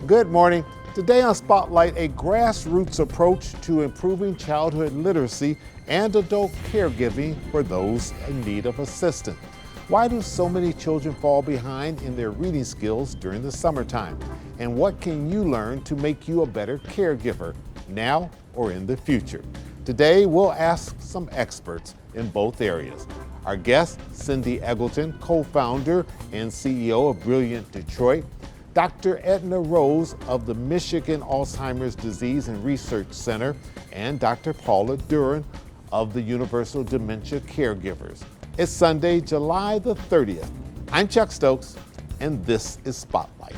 Good morning. Today on Spotlight, a grassroots approach to improving childhood literacy and adult caregiving for those in need of assistance. Why do so many children fall behind in their reading skills during the summertime? And what can you learn to make you a better caregiver now or in the future? Today, we'll ask some experts in both areas. Our guest, Cindy Eggleton, co-founder and CEO of Brilliant Detroit, Dr. Edna Rose of the Michigan Alzheimer's Disease and Research Center, and Dr. Paula Duran of the Universal Dementia Caregivers. It's Sunday, July the 30th. I'm Chuck Stokes, and this is Spotlight.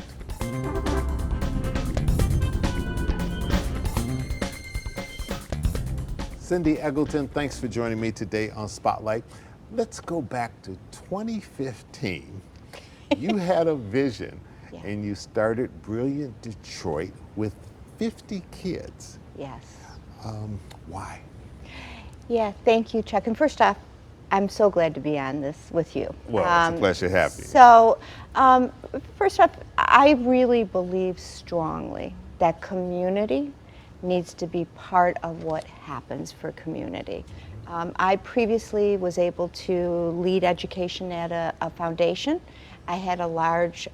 Cindy Eggleton, thanks for joining me today on Spotlight. Let's go back to 2015. You had a vision. Yeah. And you started Brilliant Detroit with 50 kids. Yes. Why? Yeah, thank you, Chuck. And first off, I'm so glad to be on this with you. Well, it's a pleasure to have you. So, first off, I really believe strongly that community needs to be part of what happens for community. I previously was able to lead education at a foundation. I had a large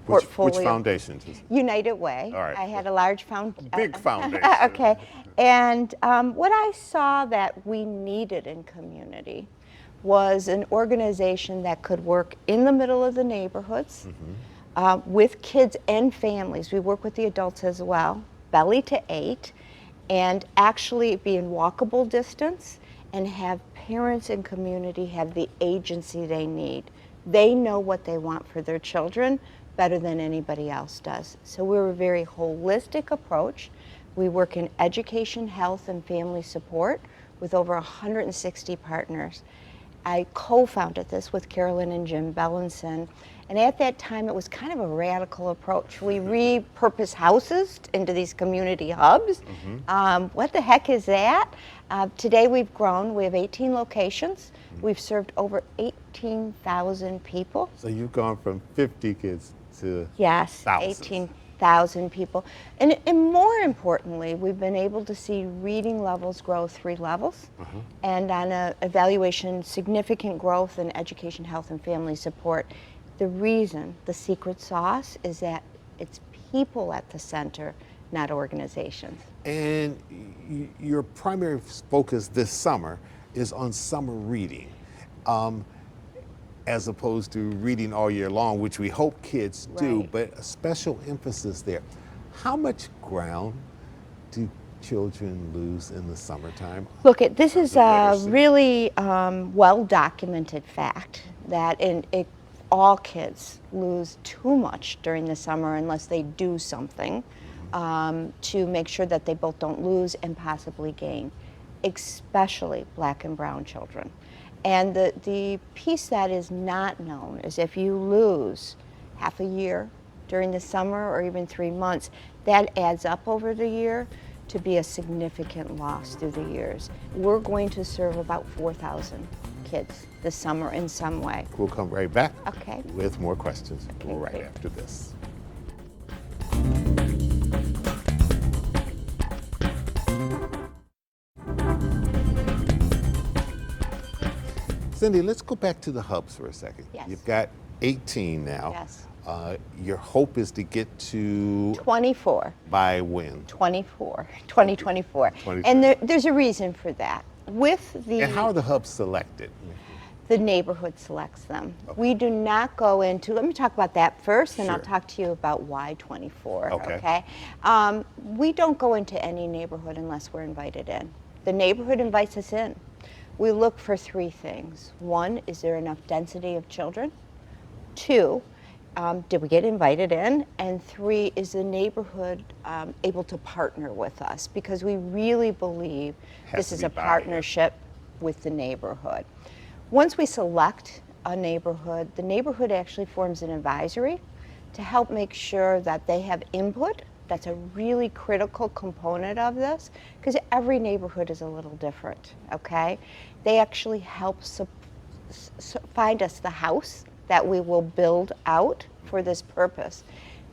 portfolio. Which foundation? United Way. All right. I had a large Big foundation. Okay. And what I saw that we needed in community was an organization that could work in the middle of the neighborhoods with kids and families. We work with the adults as well, belly to 8, and actually be in walkable distance and have parents and community have the agency they need. They know what they want for their children better than anybody else does. So we're a very holistic approach. We work in education, health, and family support with over 160 partners. I co-founded this with Carolyn and Jim Bellinson, and at that time it was kind of a radical approach. We repurpose houses into these community hubs. What the heck is that? Today we've grown. We have 18 locations. We've served over 18,000 people. So you've gone from 50 kids to yes, thousands. 18,000 people. And more importantly, we've been able to see reading levels grow 3 levels. And on an evaluation, significant growth in education, health, and family support. The reason, the secret sauce, is that it's people at the center, not organizations. And your primary focus this summer is on summer reading, as opposed to reading all year long, which we hope kids do, Right. but a special emphasis there. How much ground do children lose in the summertime? Look, this is a literacy? really well-documented fact that all kids lose too much during the summer unless they do something to make sure that they both don't lose and possibly gain, especially Black and brown children. And the piece that is not known is if you lose half a year during the summer or even 3 months, that adds up over the year to be a significant loss through the years. We're going to serve about 4,000 kids this summer in some way. We'll come right back Okay. with more questions Okay, right great. after this. Cindy, let's go back to the hubs for a second. Yes. You've got 18 now. Yes. Your hope is to get to 24. by when? 2024. 24. And there's a reason for that. With And how are the hubs selected? the neighborhood selects them. We do not go into, let me talk about that first, and I'll Sure. talk to you about why 24, Okay. okay? We don't go into any neighborhood unless we're invited in. The neighborhood invites us in. We look for 3 things. 1, is there enough density of children? 2, did we get invited in? And 3, is the neighborhood able to partner with us? Because we really believe Has this to is be a buy-in. partnership with the neighborhood. Once we select a neighborhood, the neighborhood actually forms an advisory to help make sure that they have input. That's a really critical component of this because every neighborhood is a little different, okay? They actually help find us the house that we will build out for this purpose.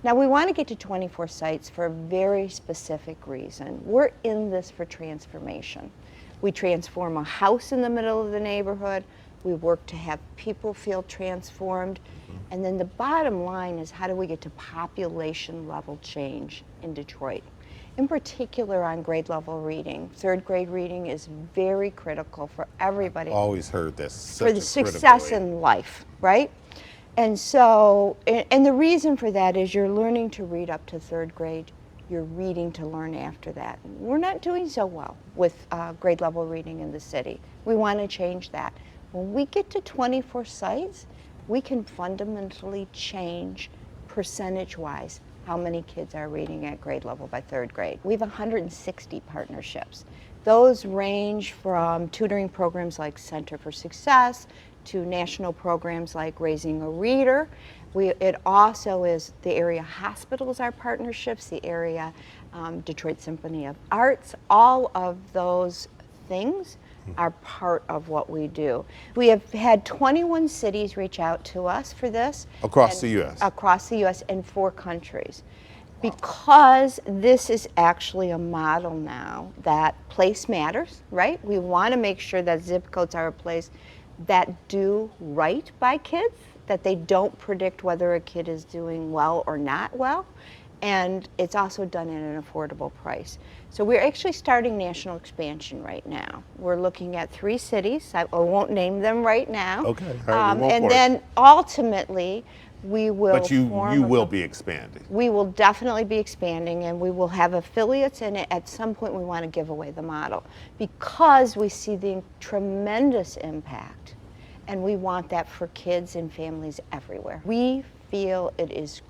Now we want to get to 24 sites for a very specific reason. We're in this for transformation. We transform a house in the middle of the neighborhood. We work to have people feel transformed. And then the bottom line is, how do we get to population level change in Detroit? In particular on grade level reading. Third grade reading is very critical for everybody. I've always heard this. For the success in life, right? And so, and the reason for that is you're learning to read up to third grade. You're reading to learn after that. We're not doing so well with grade level reading in the city. We want to change that. When we get to 24 sites, we can fundamentally change percentage-wise how many kids are reading at grade level by third grade. We have 160 partnerships. Those range from tutoring programs like Center for Success to national programs like Raising a Reader. It also is the area hospitals, our partnerships, the area Detroit Symphony of Arts. All of those things are part of what we do. We have had 21 cities reach out to us for this. Across the U.S.? Across the U.S. and 4 countries. Because this is actually a model now that place matters, right? We want to make sure that zip codes are a place that do right by kids, that they don't predict whether a kid is doing well or not well. And it's also done at an affordable price. So we're actually starting national expansion right now. We're looking at 3 cities. I won't name them right now. Okay. All right, and then ultimately, we will But you will be expanding. We will definitely be expanding, and we will have affiliates, and at some point we want to give away the model because we see the tremendous impact, and we want that for kids and families everywhere. We feel it is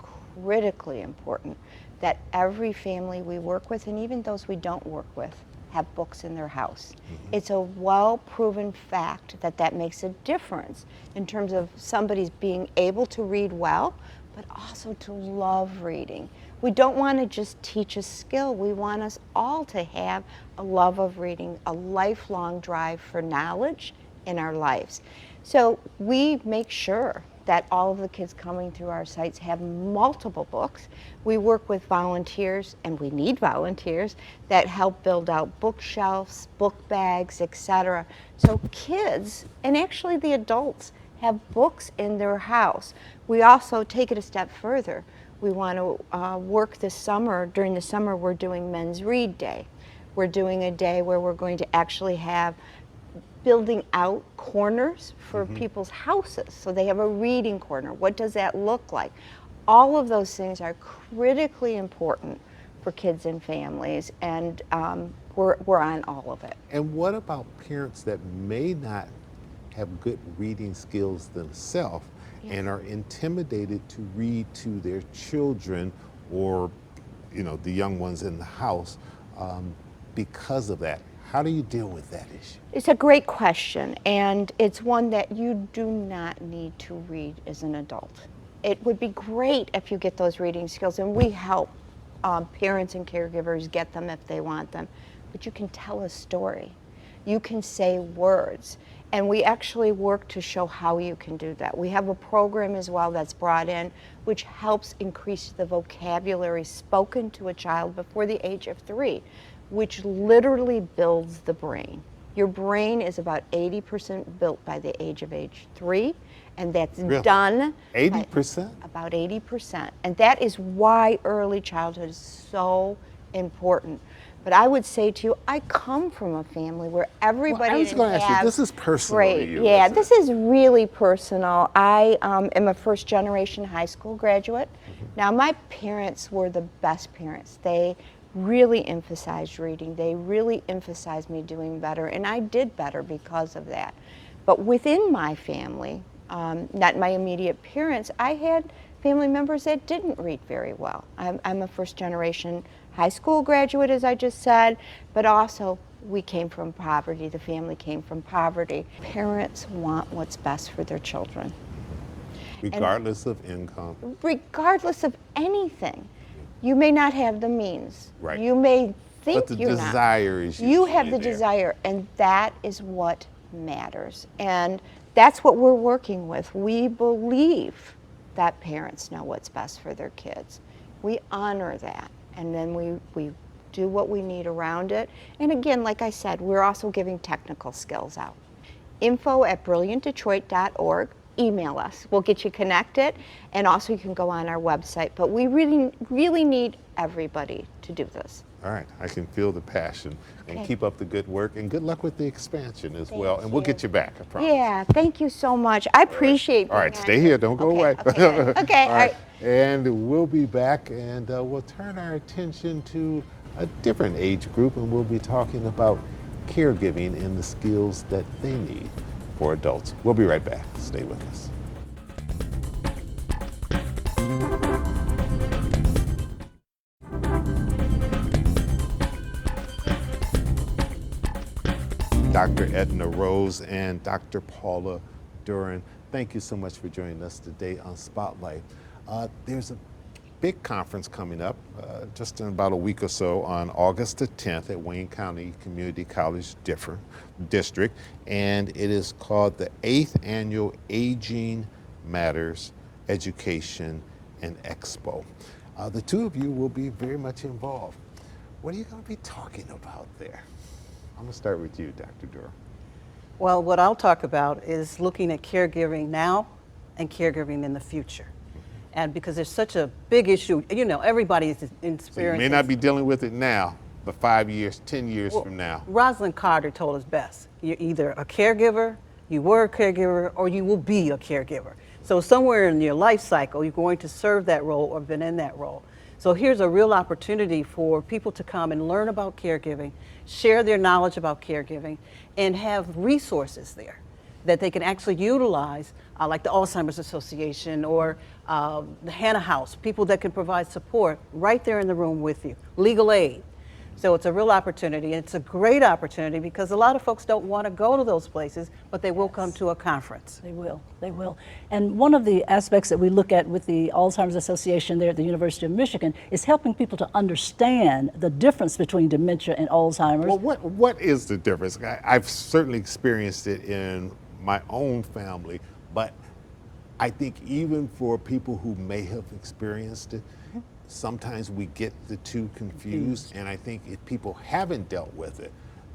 critically important that every family we work with, and even those we don't work with, have books in their house. It's a well-proven fact that that makes a difference in terms of somebody's being able to read well, but also to love reading. We don't want to just teach a skill. We want us all to have a love of reading, a lifelong drive for knowledge in our lives. So we make sure that all of the kids coming through our sites have multiple books. We work with volunteers, and we need volunteers, that help build out bookshelves, book bags, etc. So kids, and actually the adults, have books in their house. We also take it a step further. We want to work this summer. During the summer, we're doing Men's Read Day. We're doing a day where we're going to actually have building out corners for people's houses, so they have a reading corner. What does that look like? All of those things are critically important for kids and families, and we're on all of it. And what about parents that may not have good reading skills themselves and are intimidated to read to their children or, you know, the young ones in the house because of that? How do you deal with that issue? It's a great question, and it's one that you do not need to read as an adult. It would be great if you get those reading skills, and we help parents and caregivers get them if they want them. But you can tell a story. You can say words, and we actually work to show how you can do that. We have a program as well that's brought in which helps increase the vocabulary spoken to a child before the age of 3. Which literally builds the brain. Your brain is about 80% built by the age of 3, and that's done 80%? About 80%. And that is why early childhood is so important. But I would say to you, I come from a family where everybody I was going to ask you, this is personal to you. Yeah, this is really personal. I am a first-generation high school graduate. Now, my parents were the best parents. They really emphasized reading. They really emphasized me doing better, and I did better because of that. But within my family, not my immediate parents, I had family members that didn't read very well. I'm a first-generation high school graduate, as I just said, but also we came from poverty. The family came from poverty. Parents want what's best for their children. Regardless of income. Regardless of anything. You may not have the means. Right. You may think but the you're desire not. is You have the there. desire, and that is what matters. And that's what we're working with. We believe that parents know what's best for their kids. We honor that, and then we do what we need around it. And again, like I said, we're also giving technical skills out. info@brilliantdetroit.org. Email us. We'll get you connected, and also you can go on our website. But we really need everybody to do this. All right, I can feel the passion. And Okay. keep up the good work, and good luck with the expansion as well. Thank And we'll you. get you back, I promise. Yeah, thank you so much. I appreciate All right, being on stay here. Don't go Okay, away. okay, good. Okay, All right. And we'll be back, and we'll turn our attention to a different age group, and we'll be talking about caregiving and the skills that they need for adults. We'll be right back. Stay with us. Dr. Edna Rose and Dr. Paula Duran, thank you so much for joining us today on Spotlight. There's a big conference coming up just in about a week or so on August the 10th at Wayne County Community College District, and it is called the 8th Annual Aging Matters Education and Expo. The two of you will be very much involved. What are you going to be talking about there? I'm going to start with you, Dr. Duran. Well, what I'll talk about is looking at caregiving now and caregiving in the future. And because there's such a big issue, you know, everybody is experiencing. So you may not be dealing with it now, but 5 years, 10 years from now. Rosalind Carter told us best. You're either a caregiver, you were a caregiver, or you will be a caregiver. So somewhere in your life cycle, you're going to serve that role or been in that role. So here's a real opportunity for people to come and learn about caregiving, share their knowledge about caregiving, and have resources there that they can actually utilize, like the Alzheimer's Association or the Hannah House, people that can provide support right there in the room with you, legal aid. So it's a real opportunity, and it's a great opportunity because a lot of folks don't want to go to those places, but they will come to a conference. They will, they will. And one of the aspects that we look at with the Alzheimer's Association there at the University of Michigan is helping people to understand the difference between dementia and Alzheimer's. Well, what is the difference? I've certainly experienced it in my own family, but I think even for people who may have experienced it, sometimes we get the two confused, and I think if people haven't dealt with it,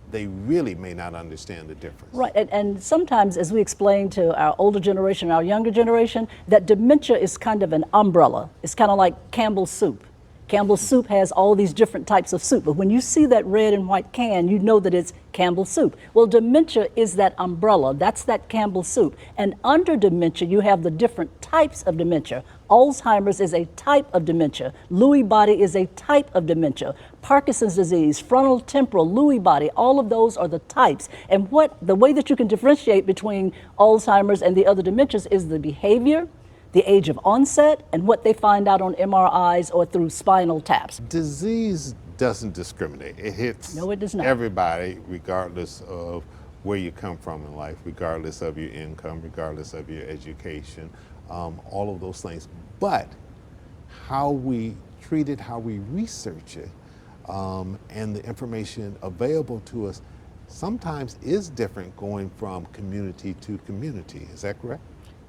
they really may not understand the difference. Right, and sometimes as we explain to our older generation, our younger generation, that dementia is kind of an umbrella. It's kind of like Campbell's soup. Campbell's soup has all these different types of soup, but when you see that red and white can, you know that it's Campbell's soup. Well, dementia is that umbrella. That's that Campbell's soup. And under dementia, you have the different types of dementia. Alzheimer's is a type of dementia. Lewy body is a type of dementia. Parkinson's disease, frontal temporal, Lewy body, all of those are the types. And the way that you can differentiate between Alzheimer's and the other dementias is the behavior, the age of onset, and what they find out on MRIs or through spinal taps. Disease doesn't discriminate. It hits No, it does not. everybody, regardless of where you come from in life, regardless of your income, regardless of your education, all of those things. But how we treat it, how we research it, and the information available to us sometimes is different going from community to community. Is that correct?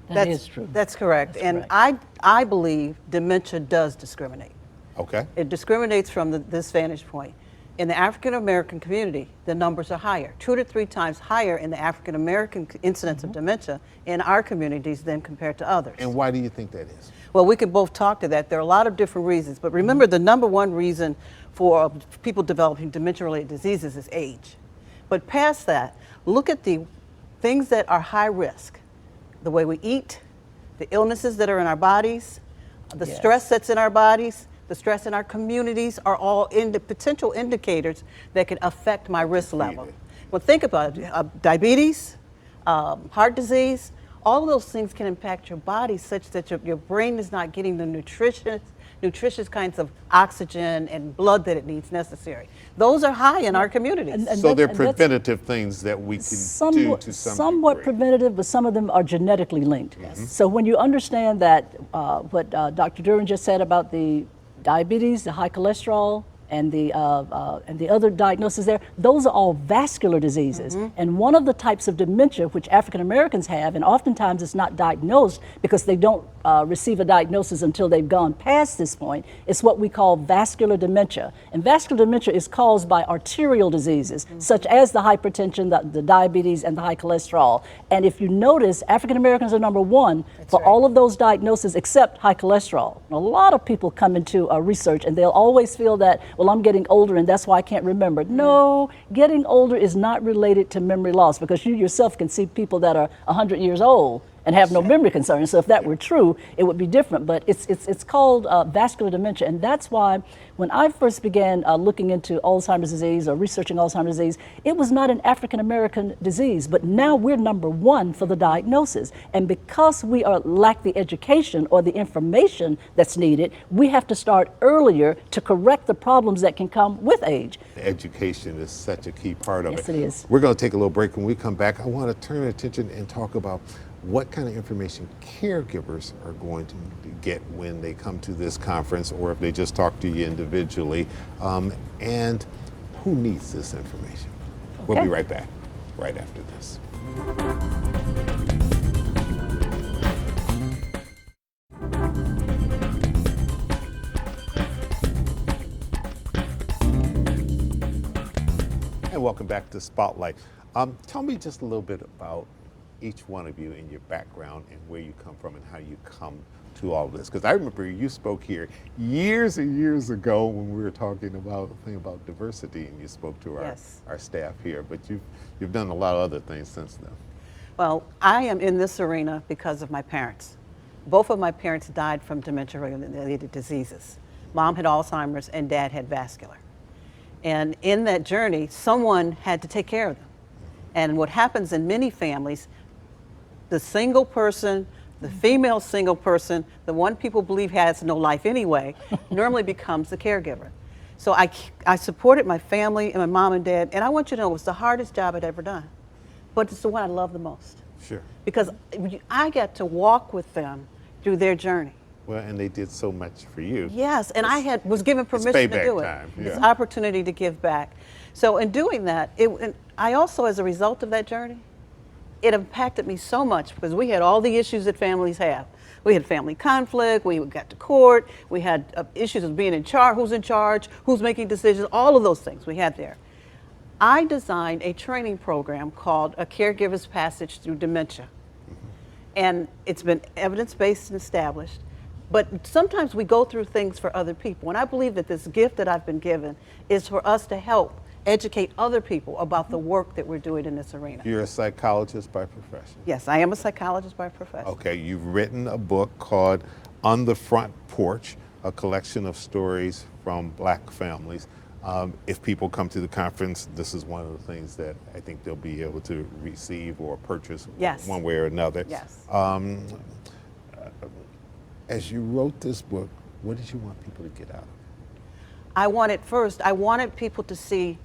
That is true. That's correct. That's and correct. I believe dementia does discriminate. Okay. It discriminates from this vantage point. In the African American community, the numbers are higher, 2 to 3 times higher in the African American incidence of dementia in our communities than compared to others. And why do you think that is? Well, we could both talk to that. There are a lot of different reasons, but remember the number one reason for people developing dementia-related diseases is age. But past that, look at the things that are high risk. The way we eat, the illnesses that are in our bodies, the Yes. stress that's in our bodies, the stress in our communities are all potential indicators that can affect my risk level. Really? Well, think about it. Diabetes, heart disease, all of those things can impact your body such that your brain is not getting the nutritious kinds of oxygen and blood that it needs necessary. Those are high in our communities. And So they're that's preventative things that we can do to some somewhat degree. preventative, but some of them are genetically linked. So when you understand that, what Dr. Duran just said about the diabetes, the high cholesterol, and the other diagnoses there, those are all vascular diseases. And one of the types of dementia which African Americans have, and oftentimes it's not diagnosed because they don't receive a diagnosis until they've gone past this point, is what we call vascular dementia. And vascular dementia is caused by arterial diseases, such as the hypertension, the diabetes, and the high cholesterol. And if you notice, African Americans are number one for all of those diagnoses except high cholesterol. A lot of people come into research and they'll always feel that, well, I'm getting older and that's why I can't remember. No, getting older is not related to memory loss, because you yourself can see people that are 100 years old and have no memory concerns. So if that were true, it would be different. But it's called vascular dementia. And that's why when I first began looking into Alzheimer's disease or researching Alzheimer's disease, it was not an African American disease. But now we're number one for the diagnosis. And because we lack the education or the information that's needed, we have to start earlier to correct the problems that can come with age. Education is such a key part of it. Yes, it is. We're going to take a little break. When we come back, I want to turn our attention and talk about what kind of information caregivers are going to get when they come to this conference, or if they just talk to you individually, and who needs this information. We'll be right back, right after this. And welcome back to Spotlight. Tell me just a little bit about each one of you and your background and where you come from and how you come to all this. Because I remember you spoke here years and years ago when we were talking about diversity, and you spoke to our staff here. But you've done a lot of other things since then. Well, I am in this arena because of my parents. Both of my parents died from dementia-related diseases. Mom had Alzheimer's and Dad had vascular. And in that journey, someone had to take care of them. And what happens in many families, the single person, the female single person, the one people believe has no life anyway, normally becomes the caregiver. So I supported my family and my mom and dad, and I want you to know it was the hardest job I'd ever done, but it's the one I love the most. Sure. Because I got to walk with them through their journey. Well, and they did so much for you. Yes, and I was given permission to do it. Time. Yeah. It's opportunity to give back. So in doing that, I also, as a result of that journey, it impacted me so much because we had all the issues that families have. We had family conflict, we got to court, we had issues of being in charge, who's making decisions, all of those things we had there. I designed a training program called A Caregiver's Passage Through Dementia. And it's been evidence-based and established. But sometimes we go through things for other people. And I believe that this gift that I've been given is for us to help educate other people about the work that we're doing in this arena. You're a psychologist by profession. Yes, I am a psychologist by profession. Okay, you've written a book called On the Front Porch, a collection of stories from Black families. If people come to the conference, this is one of the things that I think they'll be able to receive or purchase one way or another. Yes. As you wrote this book, what did you want people to get out of it? I wanted people to see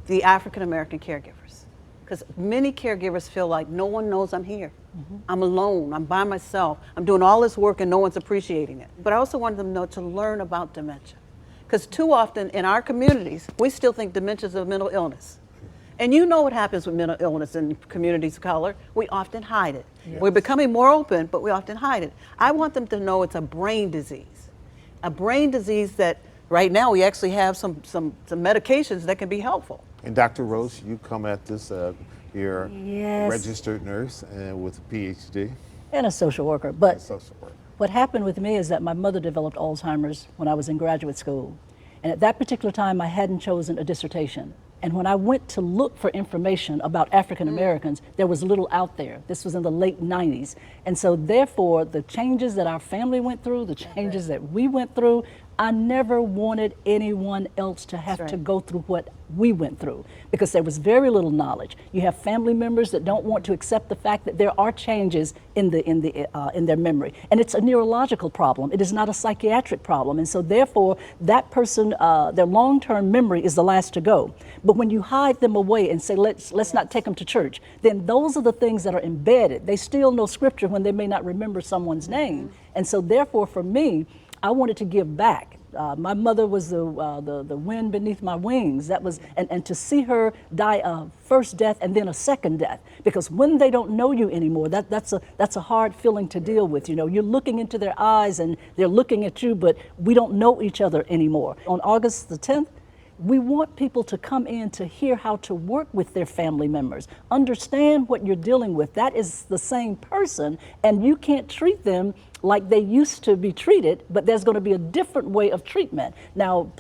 the African American caregivers, because many caregivers feel like no one knows I'm here. I'm alone, I'm by myself, I'm doing all this work and no one's appreciating it. But I also wanted them to learn about dementia, because too often in our communities, we still think dementia is a mental illness. And you know what happens with mental illness in communities of color. We often hide it. Yes. We're becoming more open, but we often hide it. I want them to know it's a brain disease. A brain disease that right now we actually have some medications that can be helpful. And Dr. Rose, you come at this, you're a registered nurse with a PhD. And a social worker. But what happened with me is that my mother developed Alzheimer's when I was in graduate school. And at that particular time, I hadn't chosen a dissertation. And when I went to look for information about African Americans, there was little out there. This was in the late 90s. And so therefore, the changes that our family went through, the changes that we went through, I never wanted anyone else to have to go through what we went through, because there was very little knowledge. You have family members that don't want to accept the fact that there are changes in their memory, and it's a neurological problem. It is not a psychiatric problem, and so therefore that person, their long-term memory is the last to go. But when you hide them away and say let's not take them to church, then those are the things that are embedded. They still know scripture when they may not remember someone's name, and so therefore for me, I wanted to give back My mother was the wind beneath my wings. That was, and to see her die a first death and then a second death, because when they don't know you anymore, that's a hard feeling to deal with. You know, you're looking into their eyes and they're looking at you, but we don't know each other anymore. On August the 10th, we want people to come in to hear how to work with their family members, understand what you're dealing with. That is the same person, and you can't treat them like they used to be treated, but there's going to be a different way of treatment. Now,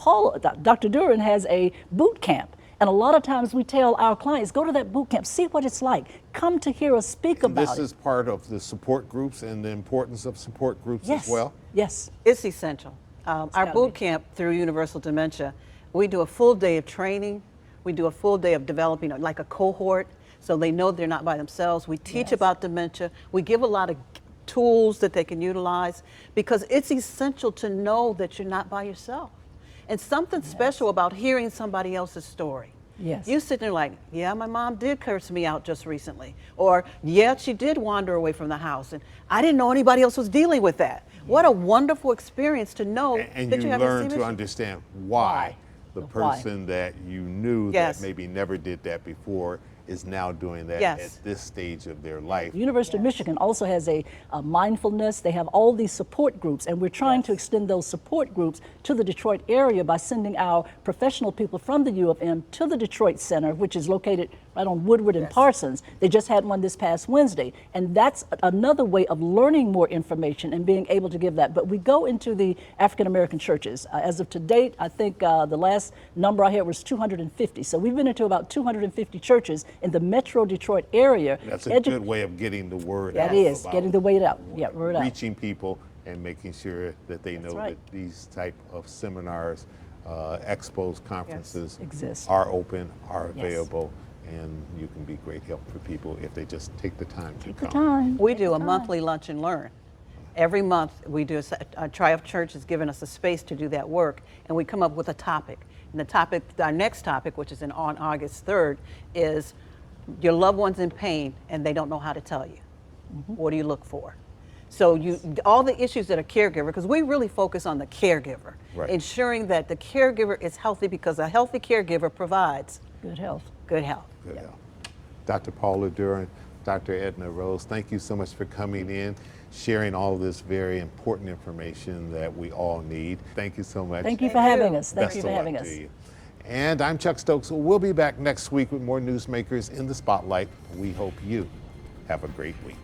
Dr. Duran has a boot camp, and a lot of times we tell our clients, go to that boot camp, see what it's like, come to hear us speak about it. This is part of the support groups and the importance of support groups as well? Yes. It's essential. Our boot camp through Universal Dementia, we do a full day of training. We do a full day of developing like a cohort, so they know they're not by themselves. We teach about dementia. We give a lot of tools that they can utilize, because it's essential to know that you're not by yourself. And something special about hearing somebody else's story. Yes. You sit there like, yeah, my mom did curse me out just recently. Or, yeah, she did wander away from the house, and I didn't know anybody else was dealing with that. What a wonderful experience to know And that you have learn the same to issue. understand why the person that you knew that maybe never did that before is now doing that at this stage of their life. The University of Michigan also has a mindfulness. They have all these support groups, and we're trying to extend those support groups to the Detroit area by sending our professional people from the U of M to the Detroit Center, which is located right on Woodward and Parsons. They just had one this past Wednesday, and that's another way of learning more information and being able to give that. But we go into the African American churches. As of to date, I think the last number I had was 250. So we've been into about 250 churches in the Metro Detroit area. That's a good way of getting the word out. That is, getting the word out. Yeah, word out. Reaching people and making sure that they know that these type of seminars, expos, conferences are open, are available, and you can be great help for people if they just take the time to come. We do a monthly lunch and learn. Every month we do a Triumph Church has given us a space to do that work, and we come up with a topic. And the topic, our next topic, which is on August 3rd, is your loved one's in pain and they don't know how to tell you. What do you look for? So all the issues that a caregiver, because we really focus on the caregiver, ensuring that the caregiver is healthy, because a healthy caregiver provides good health. Good health. Good health. Dr. Paula Duran, Dr. Edna Rose, thank you so much for coming in, sharing all this very important information that we all need. Thank you so much. Thank you for having us. Thank Best you for of having luck us. to you. And I'm Chuck Stokes. We'll be back next week with more newsmakers in the spotlight. We hope you have a great week.